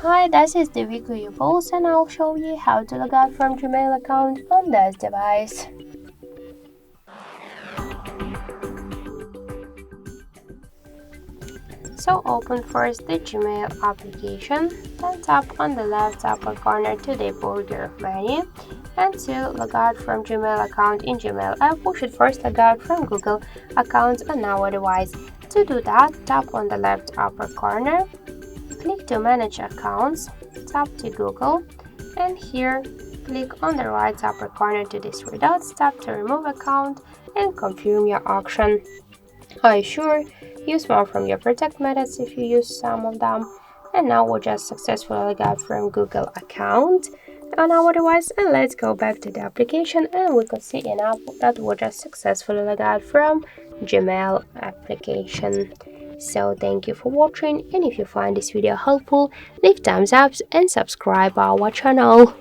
Hi, this is the WIKO U Pulse and I'll show you how to log out from Gmail account on this device. So open first the Gmail application, then tap on the left upper corner to the border menu, and to log out from Gmail account in Gmail app, we should first log out from Google account on our device. To do that, tap on the left upper corner, click to manage accounts, tap to Google, and here click on the right upper corner to these three dots, tap to remove account and confirm your option. Are you sure? Use one from your protect methods if you use some of them. And now we'll just successfully log out from Google account on our device, and let's go back to the application and we could see in app that we just successfully log out from Gmail application. So thank you for watching, and if you find this video helpful, leave thumbs up and subscribe our channel.